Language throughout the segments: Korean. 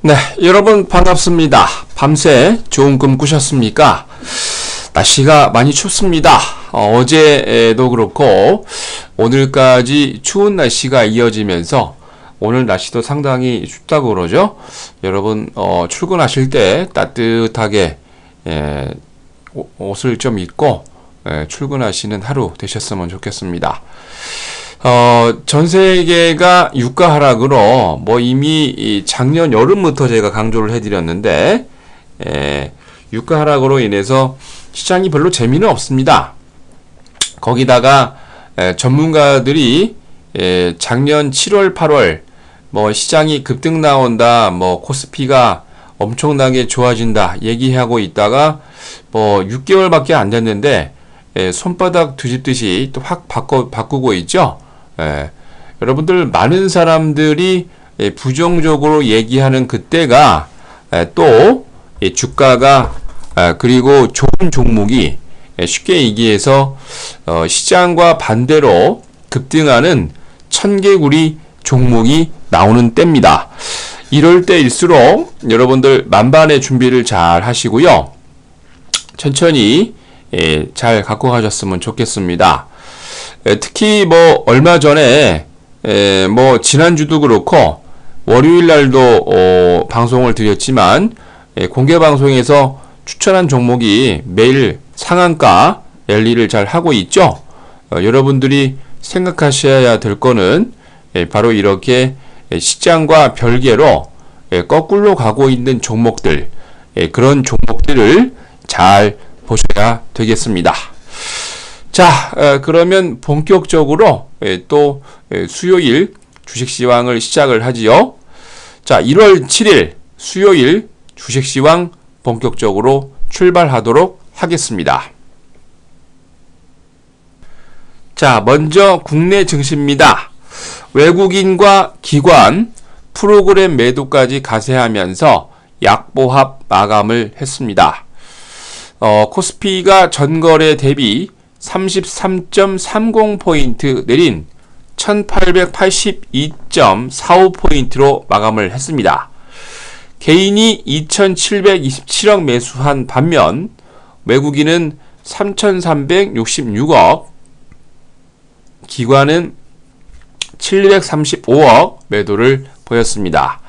네, 여러분 반갑습니다. 밤새 좋은 꿈 꾸셨습니까? 날씨가 많이 춥습니다. 어제도 그렇고 오늘까지 추운 날씨가 이어지면서 오늘 날씨도 상당히 춥다고 그러죠. 여러분 출근하실 때 따뜻하게 옷을 좀 입고 출근하시는 하루 되셨으면 좋겠습니다. 전 세계가 유가 하락으로 이미 작년 여름부터 제가 강조를 해드렸는데 유가 하락으로 인해서 시장이 별로 재미는 없습니다. 거기다가 전문가들이 작년 7월, 8월 시장이 급등 나온다, 코스피가 엄청나게 좋아진다 얘기하고 있다가 6개월밖에 안 됐는데 손바닥 뒤집듯이 또 확 바꾸고 있죠. 여러분들 많은 사람들이 부정적으로 얘기하는 그때가 또 주가가 그리고 좋은 종목이 쉽게 얘기해서 시장과 반대로 급등하는 천개구리 종목이 나오는 때입니다. 이럴 때일수록 여러분들 만반의 준비를 잘 하시고요. 천천히 잘 갖고 가셨으면 좋겠습니다. 특히 얼마 전에 지난주도 그렇고 월요일 날도 방송을 드렸지만 공개 방송에서 추천한 종목이 매일 상한가 랠리를 잘 하고 있죠. 여러분들이 생각하셔야 될 거는 바로 이렇게 시장과 별개로 거꾸로 가고 있는 종목들, 그런 종목들을 잘 보셔야 되겠습니다. 자, 그러면 본격적으로 또 수요일 주식시황을 시작을 하지요. 자, 1월 7일 수요일 주식시황 본격적으로 출발하도록 하겠습니다. 자, 먼저 국내 증시입니다. 외국인과 기관, 프로그램 매도까지 가세하면서 약보합 마감을 했습니다. 코스피가 전거래 대비 33.30포인트 내린 1882.45포인트로 마감을 했습니다. 개인이 2727억 매수한 반면 외국인은 3366억, 기관은 735억 매도를 보였습니다.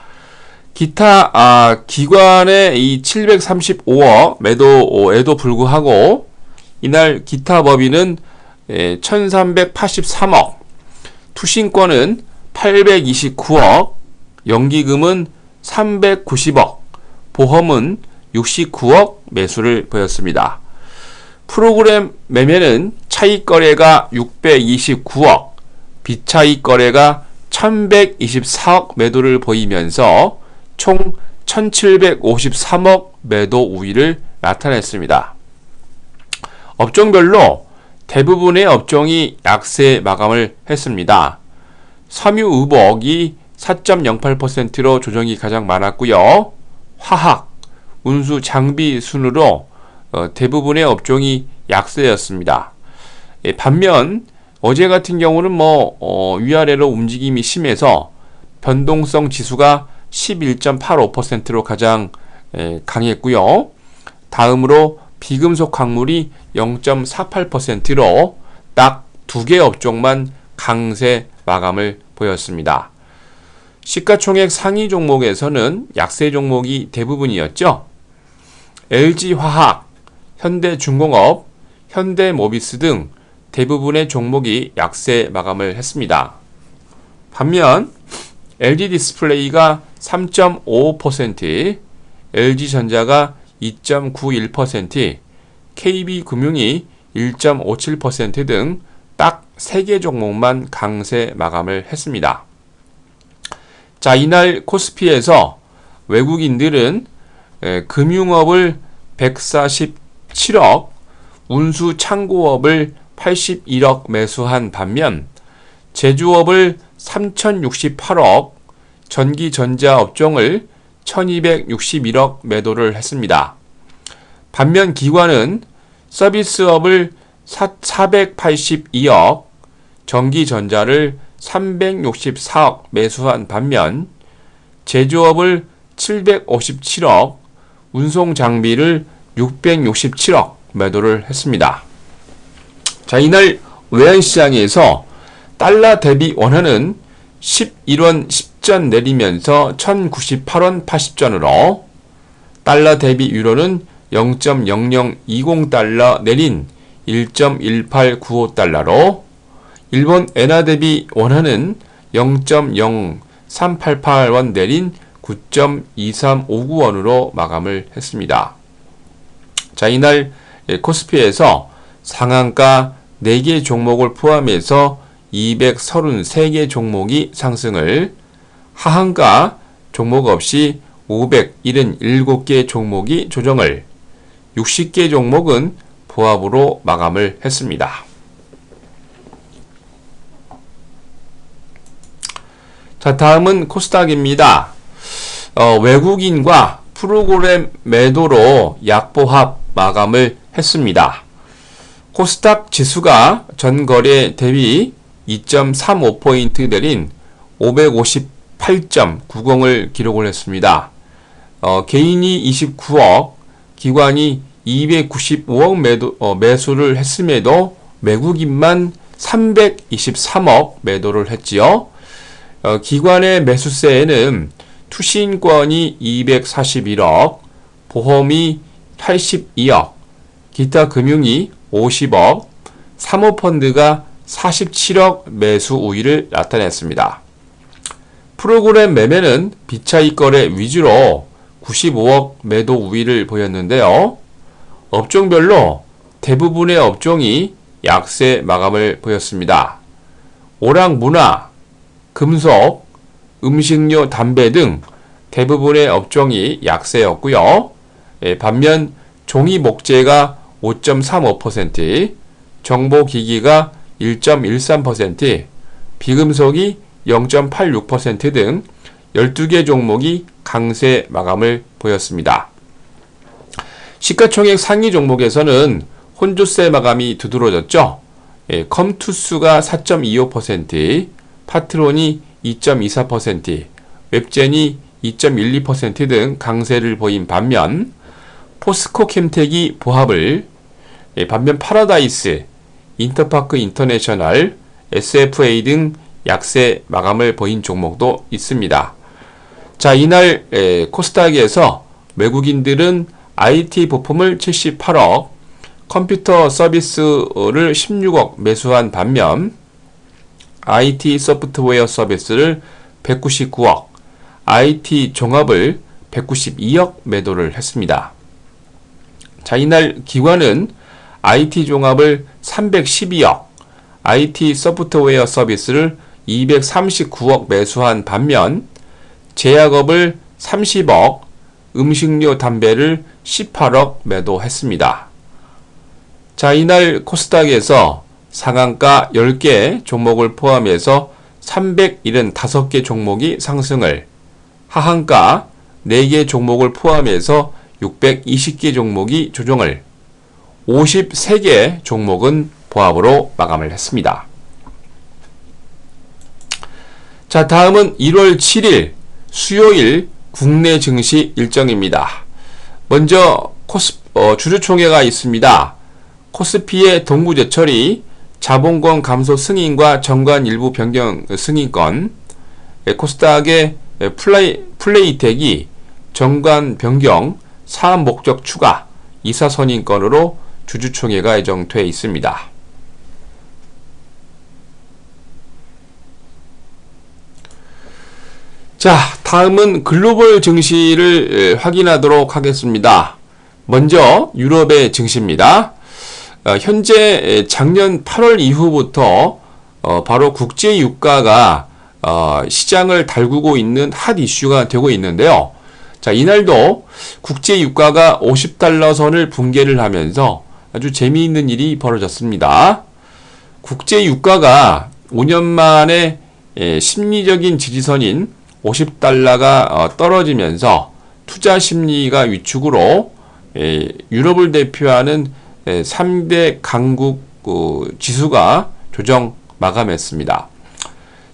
기타 기관의 이 735억 매도에도 불구하고 이날 기타 법인은 1383억, 투신권은 829억, 연기금은 390억, 보험은 69억 매수를 보였습니다. 프로그램 매매는 차익 거래가 629억, 비차익 거래가 1124억 매도를 보이면서 총 1753억 매도 우위를 나타냈습니다. 업종별로 대부분의 업종이 약세 마감을 했습니다. 섬유의복이 4.08%로 조정이 가장 많았고요. 화학, 운수, 장비 순으로 대부분의 업종이 약세였습니다. 반면 어제 같은 경우는 위아래로 움직임이 심해서 변동성 지수가 11.85%로 가장 강했고요. 다음으로 비금속 광물이 0.48%로 딱 2개 업종만 강세 마감을 보였습니다. 시가총액 상위 종목에서는 약세 종목이 대부분이었죠. LG화학, 현대중공업, 현대모비스 등 대부분의 종목이 약세 마감을 했습니다. 반면 LG디스플레이가 3.55%, LG전자가 2.91%, KB금융이 1.57% 등 딱 3개 종목만 강세 마감을 했습니다. 자, 이날 코스피에서 외국인들은 금융업을 147억, 운수 창고업을 81억 매수한 반면 제조업을 3068억, 전기전자 업종을 1261억 매도를 했습니다. 반면 기관은 서비스업을 482억, 전기전자를 364억 매수한 반면 제조업을 757억, 운송 장비를 667억 매도를 했습니다. 자, 이날 외환시장에서 달러 대비 원화는 11원 10전 내리면서 1098원 80전으로, 달러 대비 유로는 0.0020달러 내린 1.1895달러로, 일본 엔화 대비 원화는 0.0388원 내린 9.2359원으로 마감을 했습니다. 자, 이날 코스피에서 상한가 4개 종목을 포함해서 233개 종목이 상승을, 하한가 종목 없이 577개 종목이 조정을, 60개 종목은 보합으로 마감을 했습니다. 자, 다음은 코스닥입니다. 외국인과 프로그램 매도로 약보합 마감을 했습니다. 코스닥 지수가 전거래 대비 2.35포인트 내린 558.90을 기록을 했습니다. 개인이 29억, 기관이 295억 매수를 했음에도 외국인만 323억 매도를 했지요. 기관의 매수세에는 투신권이 241억, 보험이 82억, 기타 금융이 50억, 사모펀드가 47억 매수 우위를 나타냈습니다. 프로그램 매매는 비차익 거래 위주로 95억 매도 우위를 보였는데요. 업종별로 대부분의 업종이 약세 마감을 보였습니다. 오락문화, 금속, 음식료, 담배 등 대부분의 업종이 약세였고요. 반면 종이 목재가 5.35%, 정보기기가 1.13%, 비금속이 0.86% 등 12개 종목이 강세 마감을 보였습니다. 시가총액 상위 종목에서는 혼조세 마감이 두드러졌죠. 컴투스가 4.25%, 파트론이 2.24%, 웹젠이 2.12% 등 강세를 보인 반면 포스코 캠텍이 보합을, 반면 파라다이스, 인터파크 인터내셔널, SFA 등 약세 마감을 보인 종목도 있습니다. 자, 이날 코스닥에서 외국인들은 IT 부품을 78억, 컴퓨터 서비스를 16억 매수한 반면 IT 소프트웨어 서비스를 199억, IT 종합을 192억 매도를 했습니다. 자, 이날 기관은 IT 종합을 312억, IT 소프트웨어 서비스를 239억 매수한 반면 제약업을 30억, 음식료 담배를 18억 매도했습니다. 자, 이날 코스닥에서 상한가 10개 종목을 포함해서 375개 종목이 상승을, 하한가 4개 종목을 포함해서 620개 종목이 조정을, 53개 종목은 보합으로 마감을 했습니다. 자, 다음은 1월 7일 수요일 국내 증시 일정입니다. 먼저 주주총회가 있습니다. 코스피의 동부제철이 자본권 감소 승인과 정관 일부 변경 승인권, 코스닥의 플레이텍이 정관 변경, 사업 목적 추가, 이사 선임권으로 주주총회가 예정돼 있습니다. 자, 다음은 글로벌 증시를 확인하도록 하겠습니다. 먼저 유럽의 증시입니다. 현재 작년 8월 이후부터 바로 국제 유가가 시장을 달구고 있는 핫 이슈가 되고 있는데요. 자, 이날도 국제 유가가 50달러 선을 붕괴를 하면서 아주 재미있는 일이 벌어졌습니다. 국제 유가가 5년 만에 심리적인 지지선인 50달러가 떨어지면서 투자 심리가 위축으로 유럽을 대표하는 3대 강국 지수가 조정 마감했습니다.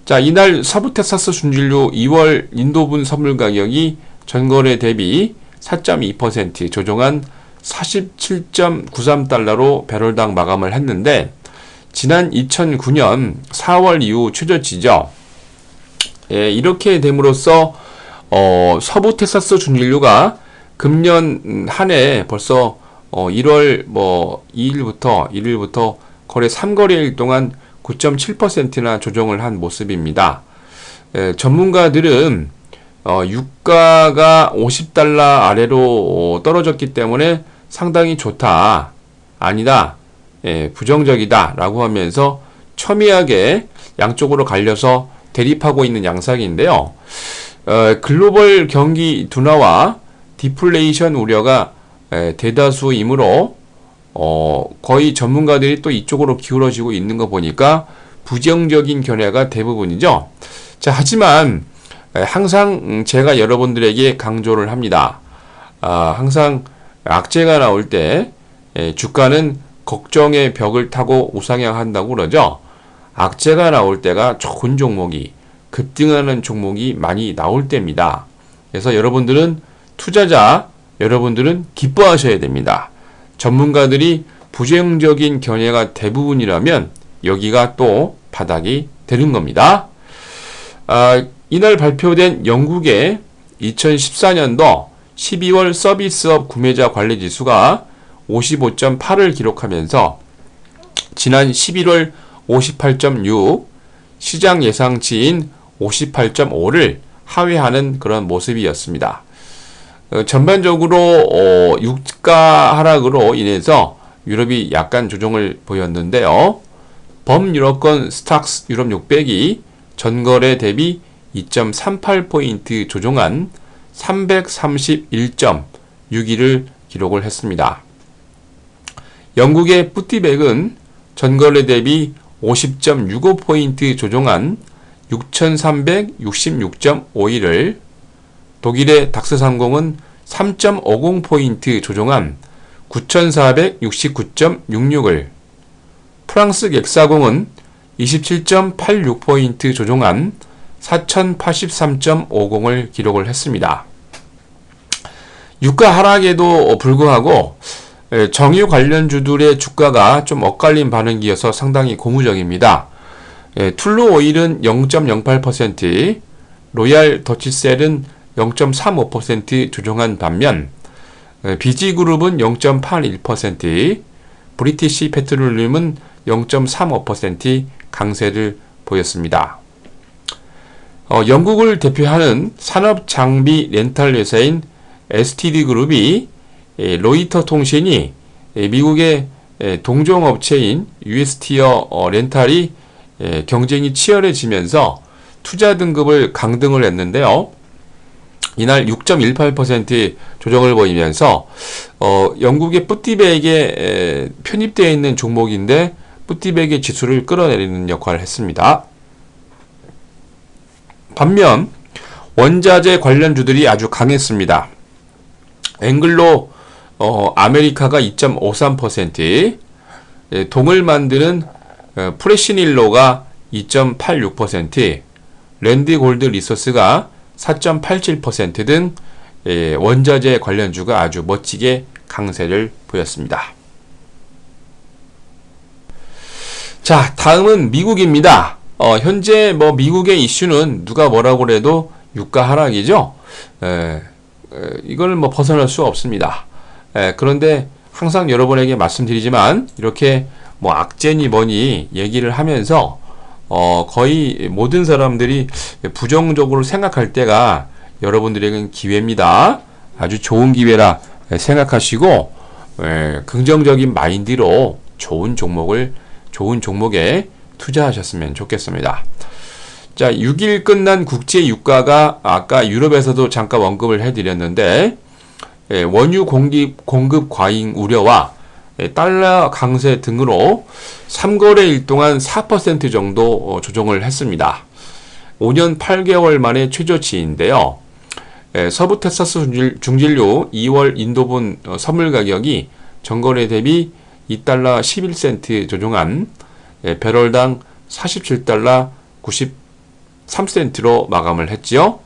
자, 이날 서부 텍사스 준진료 2월 인도분 선물 가격이 전거래 대비 4.2% 조정한 47.93달러로 배럴당 마감을 했는데, 지난 2009년 4월 이후 최저치죠. 이렇게 됨으로써 서부 텍사스 준진료가 금년 한 해 벌써 1월 2일부터 거래 3거래일 동안 9.7%나 조정을 한 모습입니다. 전문가들은 유가가 50달러 아래로 떨어졌기 때문에 상당히 좋다, 아니다, 부정적이다 라고 하면서 첨예하게 양쪽으로 갈려서 대립하고 있는 양상인데요. 글로벌 경기 둔화와 디플레이션 우려가 대다수이므로 거의 전문가들이 또 이쪽으로 기울어지고 있는 거 보니까 부정적인 견해가 대부분이죠. 자, 하지만 항상 제가 여러분들에게 강조를 합니다. 항상 악재가 나올 때 주가는 걱정의 벽을 타고 우상향한다고 그러죠. 악재가 나올 때가 좋은 종목이, 급등하는 종목이 많이 나올 때입니다. 그래서 여러분들은 투자자, 여러분들은 기뻐하셔야 됩니다. 전문가들이 부정적인 견해가 대부분이라면 여기가 또 바닥이 되는 겁니다. 이날 발표된 영국의 2014년도 12월 서비스업 구매자 관리 지수가 55.8을 기록하면서 지난 11월 58.6, 시장 예상치인 58.5를 하회하는 그런 모습이었습니다. 전반적으로 유가 하락으로 인해서 유럽이 약간 조정을 보였는데요. 범유럽권 스탁스 유럽 600이 전거래 대비 2.38포인트 조정한 331.61을 기록을 했습니다. 영국의 푸티백은 전거래 대비 50.65포인트 조정한 6366.51을, 독일의 닥스30은 3.50포인트 조정한 9469.66을, 프랑스 객사공은 27.86포인트 조정한 4083.50을 기록을 했습니다. 유가 하락에도 불구하고 정유 관련주들의 주가가 좀 엇갈린 반응이어서 상당히 고무적입니다. 툴루 오일은 0.08%, 로얄 더치셀은 0.35% 조정한 반면 비지그룹은 0.81%, 브리티시 페트롤리움은 0.35% 강세를 보였습니다. 영국을 대표하는 산업장비 렌탈 회사인 STD그룹이 로이터 통신이 미국의 동종업체인 US티어 렌탈이 경쟁이 치열해지면서 투자 등급을 강등을 했는데요. 이날 6.18% 조정을 보이면서 영국의 푸티백에 편입되어 있는 종목인데 푸티백의 지수를 끌어내리는 역할을 했습니다. 반면 원자재 관련주들이 아주 강했습니다. 앵글로 아메리카가 2.53%, 동을 만드는 프레시닐로가 2.86%, 랜드골드 리소스가 4.87% 등 원자재 관련주가 아주 멋지게 강세를 보였습니다. 자, 다음은 미국입니다. 현재 미국의 이슈는 누가 뭐라고 해도 유가 하락이죠. 이걸 벗어날 수 없습니다. 그런데 항상 여러분에게 말씀드리지만 이렇게 악재니 뭐니 얘기를 하면서 거의 모든 사람들이 부정적으로 생각할 때가 여러분들에게는 기회입니다. 아주 좋은 기회라 생각하시고 긍정적인 마인드로 좋은 종목에 투자하셨으면 좋겠습니다. 자, 6일 끝난 국제 유가가 아까 유럽에서도 잠깐 언급을 해드렸는데 원유 공급 과잉 우려와 달러 강세 등으로 3거래일 동안 4% 정도 조정을 했습니다. 5년 8개월 만에 최저치인데요. 서부 텍사스 중진료 2월 인도분 선물 가격이 전거래 대비 2달러 11센트 조정한 배럴당 47달러 93센트로 마감을 했지요.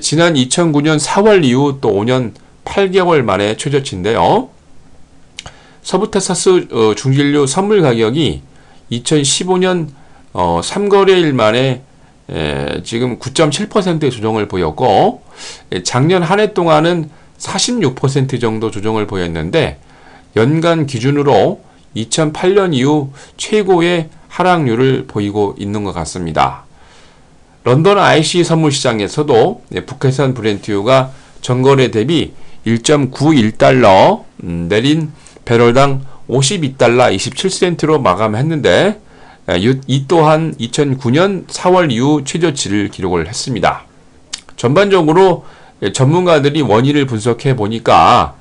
지난 2009년 4월 이후 또 5년 8개월 만에 최저치인데요. 서부 텍사스 중진류 선물 가격이 2015년 3거래일 만에 지금 9.7% 조정을 보였고, 작년 한 해 동안은 46% 정도 조정을 보였는데, 연간 기준으로 2008년 이후 최고의 하락률을 보이고 있는 것 같습니다. 런던 IC 선물 시장에서도 북해산 브렌트유가 전거래 대비 1.91달러 내린 배럴당 52달러 27센트로 마감했는데, 이 또한 2009년 4월 이후 최저치를 기록을 했습니다. 전반적으로 전문가들이 원인을 분석해 보니까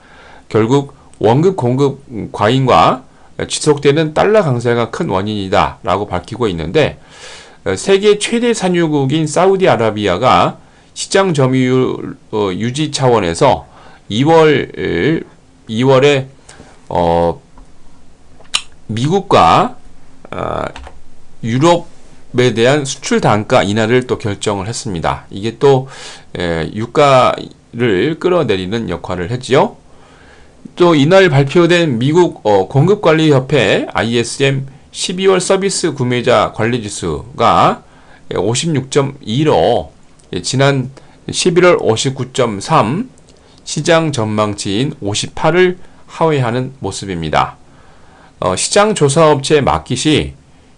결국 원급 공급 과잉과 지속되는 달러 강세가 큰 원인이다 라고 밝히고 있는데, 세계 최대 산유국인 사우디아라비아가 시장 점유율 유지 차원에서 2월에 미국과 유럽에 대한 수출 단가 인하를 또 결정을 했습니다. 이게 또 유가를 끌어내리는 역할을 했지요. 또 이날 발표된 미국 공급관리협회 ISM 12월 서비스 구매자 관리지수가 56.2로 지난 11월 59.3, 시장 전망치인 58을 하회하는 모습입니다. 시장 조사업체 마킷이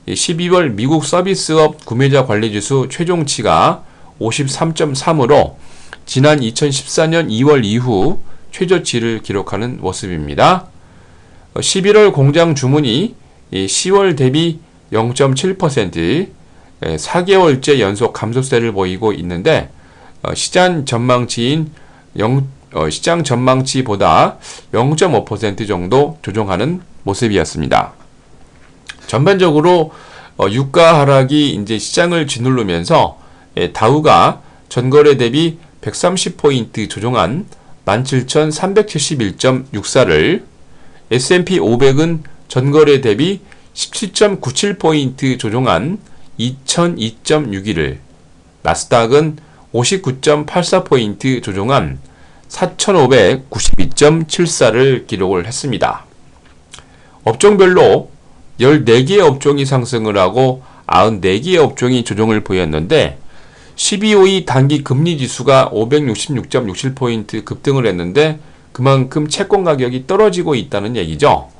12월 미국 서비스업 구매자 관리지수 최종치가 53.3으로 지난 2014년 2월 이후 최저치를 기록하는 모습입니다. 11월 공장 주문이 10월 대비 0.7%, 4개월째 연속 감소세를 보이고 있는데, 시장 전망치보다 0.5% 정도 조정하는 모습이었습니다. 전반적으로 유가 하락이 이제 시장을 짓누르면서 다우가 전거래 대비 130포인트 조정한 17,371.64를, S&P 500은 전거래 대비 17.97포인트 조정한 2002.61을, 나스닥은 59.84포인트 조정한 4,592.74를 기록을 했습니다. 업종별로 14개의 업종이 상승을 하고 94개의 업종이 조정을 보였는데, 12월 단기 금리 지수가 566.67포인트 급등을 했는데 그만큼 채권 가격이 떨어지고 있다는 얘기죠.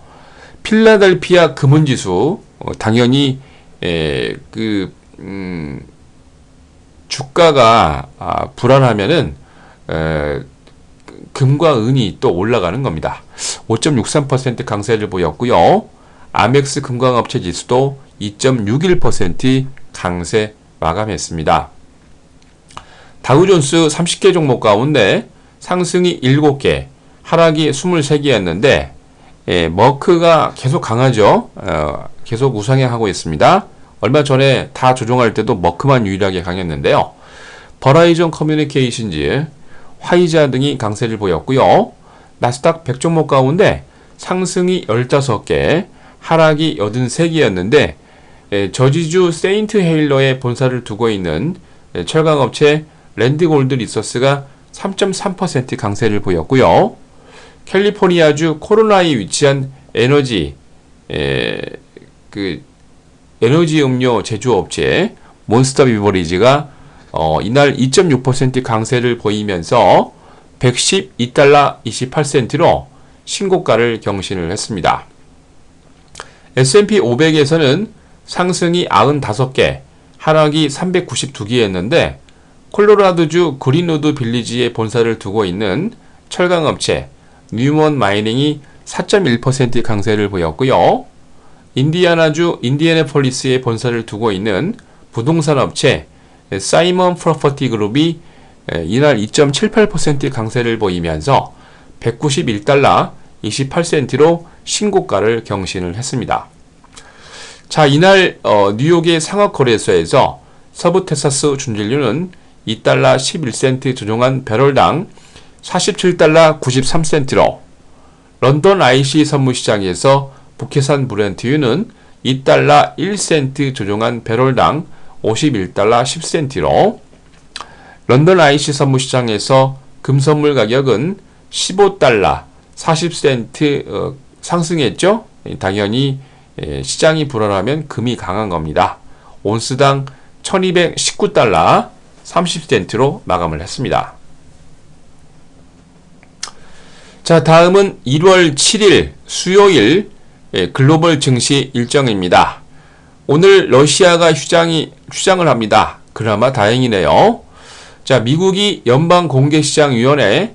필라델피아 금은지수, 당연히 주가가 불안하면은 금과 은이 또 올라가는 겁니다. 5.63% 강세를 보였고요. 아멕스 금광업체 지수도 2.61% 강세 마감했습니다. 다우존스 30개 종목 가운데 상승이 7개, 하락이 23개였는데, 머크가 계속 강하죠. 계속 우상향하고 있습니다. 얼마 전에 다 조정할 때도 머크만 유일하게 강했는데요. 버라이전 커뮤니케이션즈, 화이자 등이 강세를 보였고요. 나스닥 100종목 가운데 상승이 15개, 하락이 83개였는데, 저지주 세인트 헤일러에 본사를 두고 있는 철강업체 랜드골드 리소스가 3.3% 강세를 보였고요. 캘리포니아주 코로나에 위치한 에너지 음료 제조업체 몬스터 비버리지가 이날 2.6% 강세를 보이면서 112달러 28센트로 신고가를 경신을 했습니다. S&P 500에서는 상승이 95개, 하락이 392개였는데, 콜로라도주 그린우드 빌리지에 본사를 두고 있는 철강업체 뉴먼 마이닝이 4.1% 강세를 보였고요. 인디애나주 인디애나폴리스에 본사를 두고 있는 부동산 업체 사이먼 프로퍼티 그룹이 이날 2.78% 강세를 보이면서 191달러 28센트로 신고가를 경신을 했습니다. 자, 이날 뉴욕의 상업거래소에서 서부 텍사스 준진류는 2달러 11센트 조정한 배럴당 47달러 93센트로, 런던 IC 선물시장에서 북해산 브렌트유는 2달러 1센트 조정한 배럴당 51달러 10센트로, 런던 IC 선물시장에서 금 선물 가격은 15달러 40센트 상승했죠. 당연히 시장이 불안하면 금이 강한 겁니다. 온스당 1219달러 30센트로 마감을 했습니다. 자, 다음은 1월 7일 수요일 글로벌 증시 일정입니다. 오늘 러시아가 휴장을 합니다. 그나마 다행이네요. 자, 미국이 연방공개시장위원회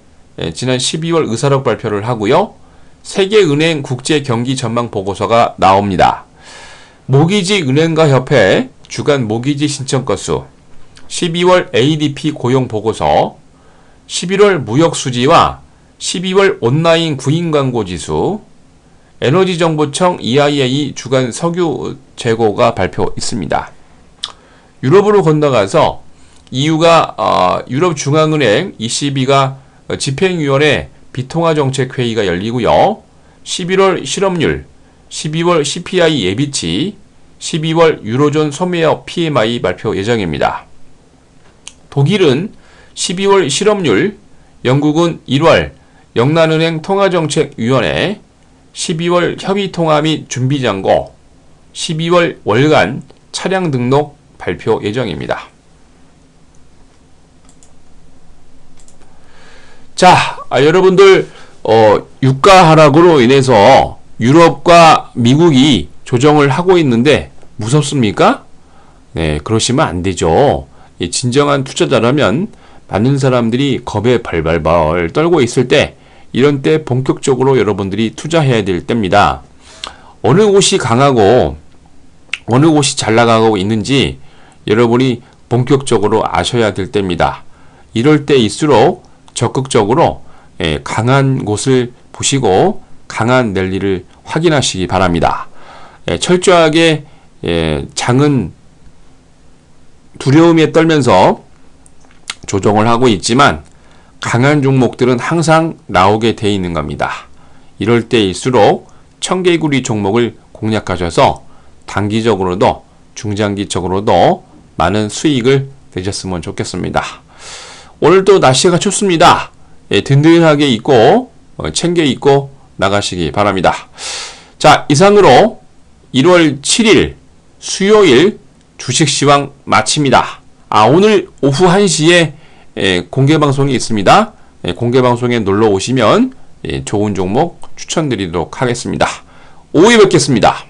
지난 12월 의사록 발표를 하고요. 세계은행 국제경기 전망 보고서가 나옵니다. 모기지 은행가 협회 주간 모기지 신청 건수, 12월 ADP 고용 보고서, 11월 무역 수지와 12월 온라인 구인 광고 지수, 에너지정보청 EIA 주간 석유 재고가 발표 있습니다. 유럽으로 건너가서 EU가 유럽중앙은행 ECB가 집행위원회 비통화정책회의가 열리고요. 11월 실업률, 12월 CPI 예비치, 12월 유로존 소매업 PMI 발표 예정입니다. 독일은 12월 실업률, 영국은 1월 영란은행 통화정책위원회, 12월 협의통화 및 준비장고, 12월 월간 차량 등록 발표 예정입니다. 자, 여러분들 유가 하락으로 인해서 유럽과 미국이 조정을 하고 있는데 무섭습니까? 네, 그러시면 안 되죠. 진정한 투자자라면 많은 사람들이 겁에 발발발 떨고 있을 때, 이런 때 본격적으로 여러분들이 투자해야 될 때입니다. 어느 곳이 강하고 어느 곳이 잘 나가고 있는지 여러분이 본격적으로 아셔야 될 때입니다. 이럴 때일수록 적극적으로 강한 곳을 보시고 강한 랠리를 확인하시기 바랍니다. 철저하게 장은 두려움에 떨면서 조정을 하고 있지만 강한 종목들은 항상 나오게 돼 있는 겁니다. 이럴 때일수록 청개구리 종목을 공략하셔서 단기적으로도 중장기적으로도 많은 수익을 내셨으면 좋겠습니다. 오늘도 날씨가 춥습니다. 든든하게 입고 챙겨 입고 나가시기 바랍니다. 자, 이상으로 1월 7일 수요일 주식시황 마칩니다. 오늘 오후 1시에 공개방송이 있습니다. 공개방송에 놀러 오시면 좋은 종목 추천드리도록 하겠습니다. 오후에 뵙겠습니다.